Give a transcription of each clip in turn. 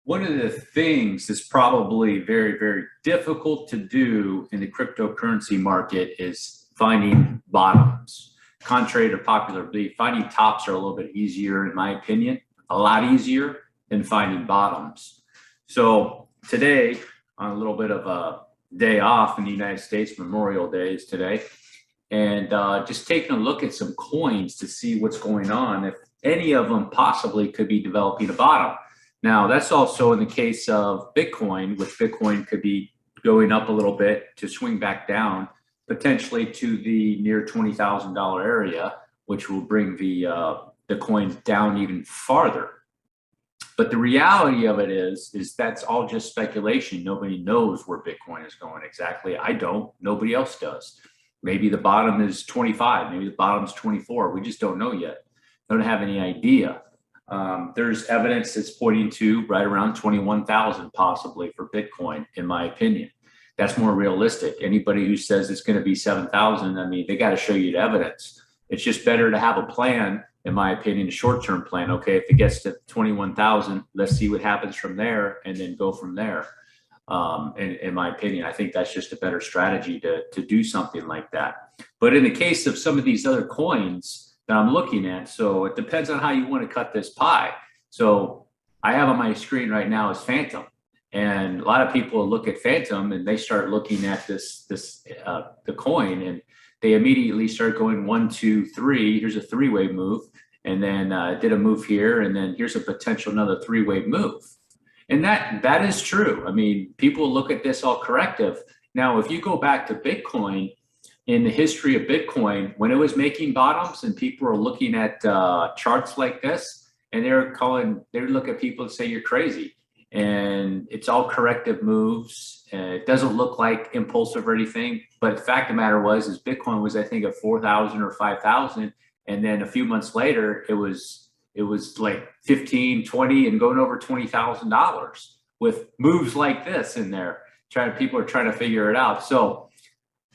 One of the things that's probably very, very difficult to do in the cryptocurrency market is finding bottoms. Contrary to popular belief, finding tops are a little bit easier, in my opinion, a lot easier than finding bottoms. So today, on a little bit of a day off in the United States, Memorial Day is today, and just taking a look at some coins to see what's going on, if any of them possibly could be developing a bottom. Now, that's also in the case of Bitcoin, which Bitcoin could be going up a little bit to swing back down, potentially to the near $20,000 area, which will bring the coins down even farther. But the reality of it is that's all just speculation. Nobody knows where Bitcoin is going exactly. I don't. Nobody else does. Maybe the bottom is 25. Maybe the bottom is 24. We just don't know yet. Don't have any idea. There's evidence that's pointing to right around 21,000 possibly for Bitcoin, in my opinion. That's more realistic. Anybody who says it's going to be 7,000, I mean, they got to show you the evidence. It's just better to have a plan, in my opinion, a short-term plan. Okay, if it gets to 21,000, let's see what happens from there and then go from there. In my opinion, I think that's just a better strategy to do something like that. But in the case of some of these other coins that I'm looking at, so it depends on how you want to cut this pie. So I have on my screen right now is Fantom. And a lot of people look at Fantom and they start looking at the coin, and they immediately start going 1, 2, 3. Here's a three-way move, and then did a move here, and then here's a potential another three-way move. And that is true. I mean, people look at this all corrective. Now, if you go back to Bitcoin, in the history of Bitcoin, when it was making bottoms and people are looking at charts like this, and they look at people and say, you're crazy. And it's all corrective moves. It doesn't look like impulsive or anything. But the fact of the matter is Bitcoin was, I think, at 4,000 or 5,000. And then a few months later, it was like 15, 20 and going over $20,000 with moves like this in there. People are trying to figure it out. So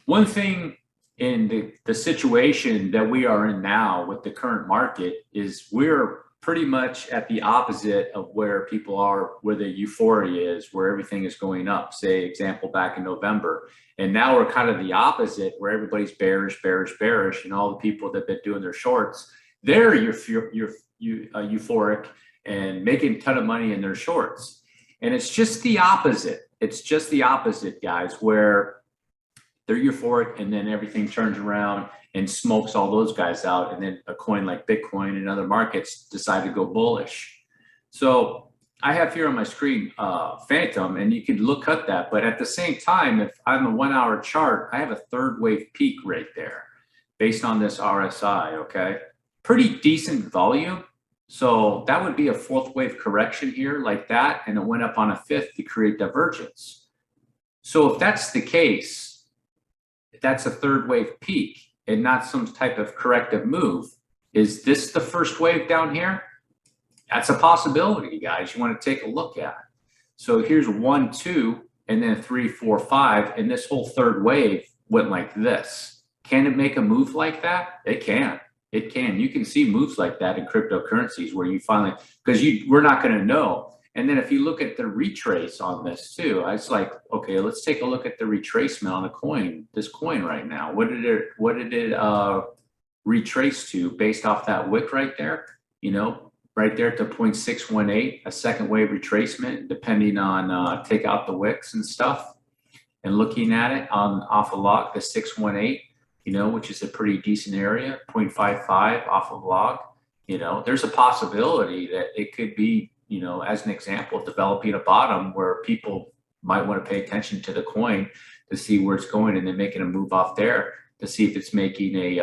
one thing in the situation that we are in now with the current market is we're pretty much at the opposite of where people are, where the euphoria is, where everything is going up. Say, example, back in November. And now we're kind of the opposite, where everybody's bearish, bearish, bearish. And all the people that have been doing their shorts, they're euphoric and making a ton of money in their shorts. And it's just the opposite. It's just the opposite, guys, where they're euphoric and then everything turns around and smokes all those guys out. And then a coin like Bitcoin and other markets decide to go bullish. So I have here on my screen Fantom, and you could look at that. But at the same time, if I'm a 1 hour chart, I have a third wave peak right there based on this RSI, okay? Pretty decent volume. So that would be a fourth wave correction here like that. And it went up on a fifth to create divergence. So if that's the case, that's a third wave peak and not some type of corrective move. Is this the first wave down here? That's a possibility, guys, you want to take a look at. So here's 1, 2, and then 3, 4, 5, and this whole third wave went like this. Can it make a move like that? It can. It can. You can see moves like that in cryptocurrencies where you finally, because we're not going to know. And then if you look at the retrace on this too, it's like, okay, let's take a look at the retracement on the coin, this coin right now. What did it retrace to based off that wick right there? You know, right there to 0.618, a second wave retracement, depending on take out the wicks and stuff. And looking at it off a log, the 618, you know, which is a pretty decent area, 0.55 off of log. You know, there's a possibility that it could be, you know, as an example, developing a bottom where people might want to pay attention to the coin to see where it's going, and then making a move off there to see if it's making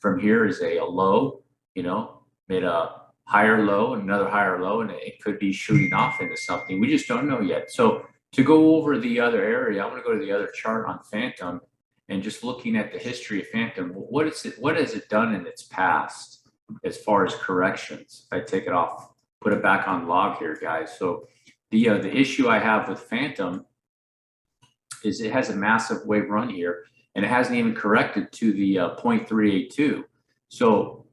from here is a low, you know, made a higher low and another higher low, and it could be shooting off into something. We just don't know yet. So to go over the other area, I want to go to the other chart on Fantom and just looking at the history of Fantom. What has it done in its past as far as corrections? If I take it off, put it back on log here, guys. So the issue I have with Fantom is it has a massive wave run here, and it hasn't even corrected to the 0.382. So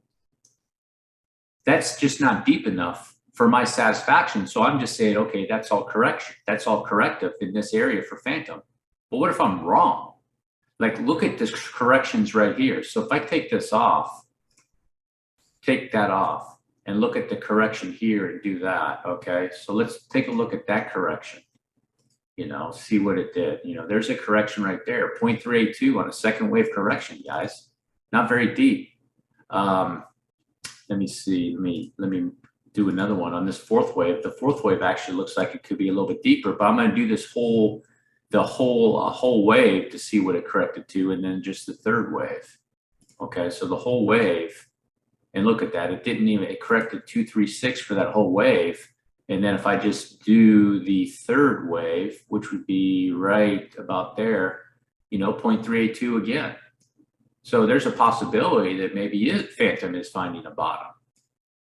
that's just not deep enough for my satisfaction. So I'm just saying, okay, that's all correction. That's all corrective in this area for Fantom. But what if I'm wrong? Like, look at this corrections right here. So if I take this off, take that off, and look at the correction here and do that, okay? So let's take a look at that correction, you know, see what it did. You know, there's a correction right there, 0.382 on a second wave correction, guys. Not very deep. Let me see, let me do another one on this fourth wave. The fourth wave actually looks like it could be a little bit deeper, but I'm gonna do this whole wave to see what it corrected to, and then just the third wave. Okay, so the whole wave, and look at that, it corrected 236 for that whole wave. And then if I just do the third wave, which would be right about there, you know, 0.382 again. So there's a possibility that maybe Fantom is finding a bottom.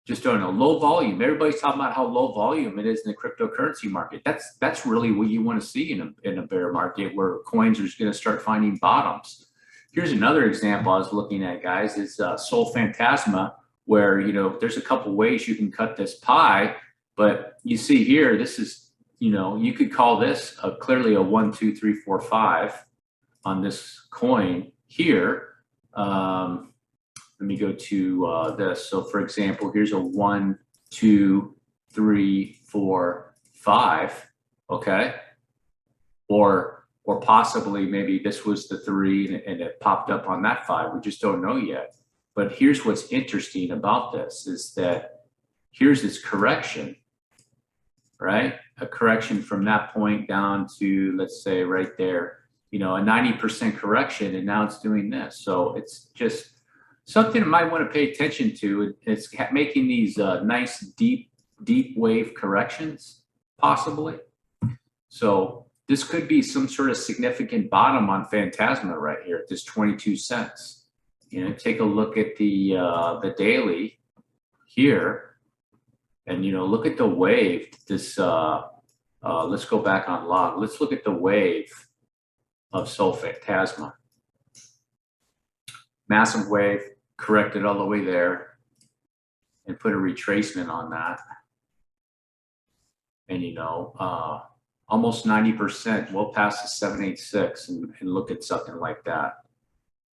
Just doing a low volume. Everybody's talking about how low volume it is in the cryptocurrency market. That's really what you want to see in a bear market, where coins are going to start finding bottoms. Here's another example I was looking at, guys, is Sol Phantasma, where, you know, there's a couple ways you can cut this pie, but you see here, this is, you know, you could call this clearly a 1, 2, 3, 4, 5 on this coin here. Let me go to this. So for example, here's a 1, 2, 3, 4, 5, okay? Or possibly maybe this was the 3 and it popped up on that 5. We just don't know yet. But here's what's interesting about this is that here's this correction, right? A correction from that point down to, let's say right there, you know, a 90% correction, and now it's doing this. So it's just something I might want to pay attention to. It's making these nice deep wave corrections, possibly. So this could be some sort of significant bottom on Phantasma right here at this 22 cents. You know, take a look at the daily here, and, you know, look at the wave. This let's go back on log. Let's look at the wave of Sol Phantasma. Massive wave, corrected all the way there, and put a retracement on that. And, you know, almost 90%, well past the 786, and look at something like that.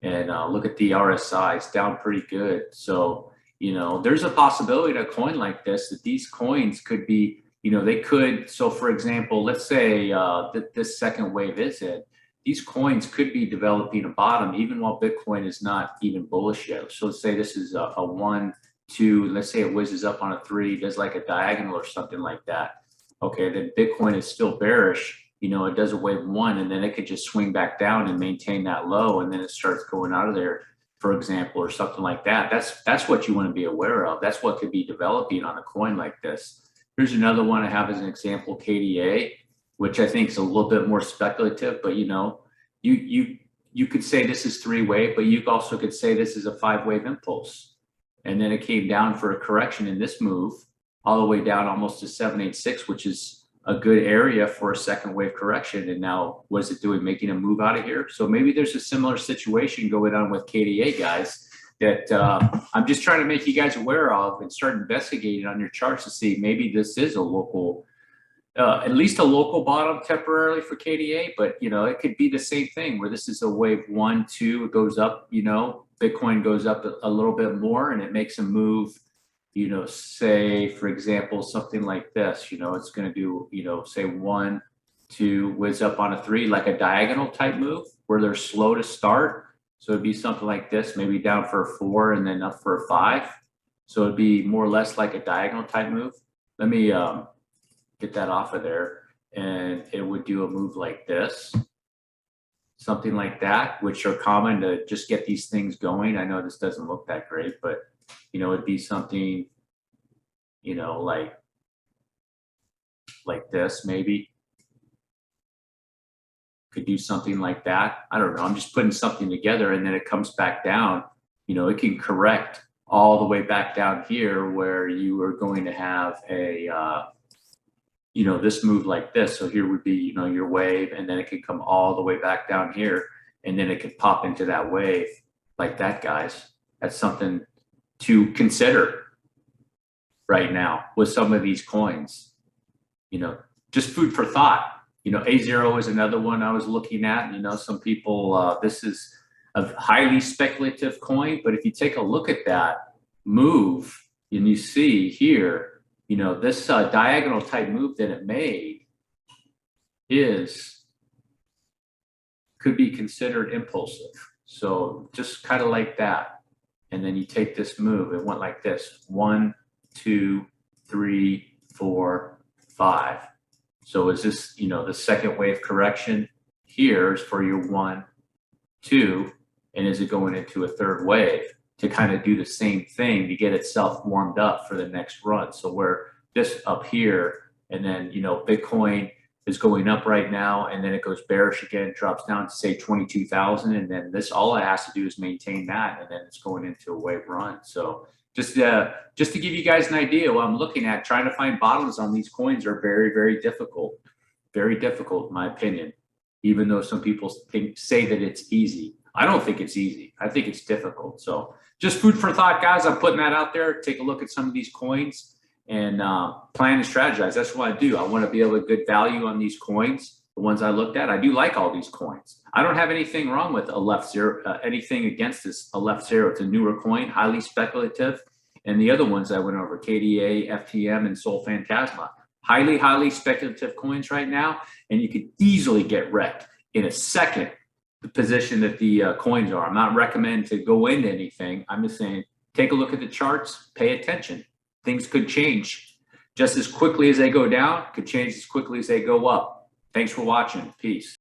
And look at the RSI, it's down pretty good. So, you know, there's a possibility to a coin like this, that these coins could be, you know, they could, so for example, let's say that this second wave is it, these coins could be developing a bottom even while Bitcoin is not even bullish yet. So let's say this is a 1, 2, let's say it whizzes up on a 3, does like a diagonal or something like that. Okay, then Bitcoin is still bearish. You know, it does a wave 1, and then it could just swing back down and maintain that low, and then it starts going out of there, for example, or something like that. That's what you want to be aware of. That's what could be developing on a coin like this. Here's another one I have as an example, KDA, which I think is a little bit more speculative, but, you know, you could say this is 3-wave, but you also could say this is a 5-wave impulse. And then it came down for a correction in this move, all the way down almost to 786, which is a good area for a second wave correction. And now what is it doing? Making a move out of here. So maybe there's a similar situation going on with KDA, guys, that I'm just trying to make you guys aware of, and start investigating on your charts to see maybe this is a local, at least a local bottom temporarily for KDA. But, you know, it could be the same thing where this is a wave 1, 2, it goes up, you know, Bitcoin goes up a little bit more and it makes a move. You know, say, for example, something like this, you know, it's going to do, you know, say 1, 2, whiz up on a 3, like a diagonal type move where they're slow to start. So it'd be something like this, maybe down for a 4 and then up for a 5. So it'd be more or less like a diagonal type move. Let me get that off of there. And it would do a move like this, something like that, which are common to just get these things going. I know this doesn't look that great, but, you know, it'd be something, you know, like this, maybe. Could do something like that. I don't know. I'm just putting something together, and then it comes back down. You know, it can correct all the way back down here where you are going to have a, you know, this move like this. So here would be, you know, your wave, and then it could come all the way back down here, and then it could pop into that wave like that, guys. That's something to consider. right now with some of these coins. You know, just food for thought. You know, AZERO is another one I was looking at. You know, some people, this is a highly speculative coin, but if you take a look at that move and you see here, you know, this diagonal type move that it made could be considered impulsive. So just kind of like that. And then you take this move, it went like this: 1, 2, 3, 4, 5. So is this, you know, the second wave correction here is for your 1, 2, and is it going into a third wave to kind of do the same thing to get itself warmed up for the next run? So we're this up here, and then, you know, Bitcoin is going up right now, and then it goes bearish again, drops down to say 22,000, and then this, all it has to do is maintain that, and then it's going into a wave run. So just to give you guys an idea what I'm looking at, trying to find bottoms on these coins are very, very difficult in my opinion, even though some people say that it's easy. I don't think it's easy. I think it's difficult. So just food for thought, guys. I'm putting that out there. Take a look at some of these coins and plan and strategize. That's what I do. I want to be able to get value on these coins. The ones I looked at, I do like all these coins. I don't have anything wrong with Aleph ZERO, anything against this Aleph ZERO. It's a newer coin, highly speculative. And the other ones I went over, KDA, FTM, and Sol Phantasma, highly, highly speculative coins right now. And you could easily get wrecked in a second, the position that the coins are. I'm not recommending to go into anything. I'm just saying, take a look at the charts, pay attention. Things could change just as quickly as they go down, could change as quickly as they go up. Thanks for watching. Peace.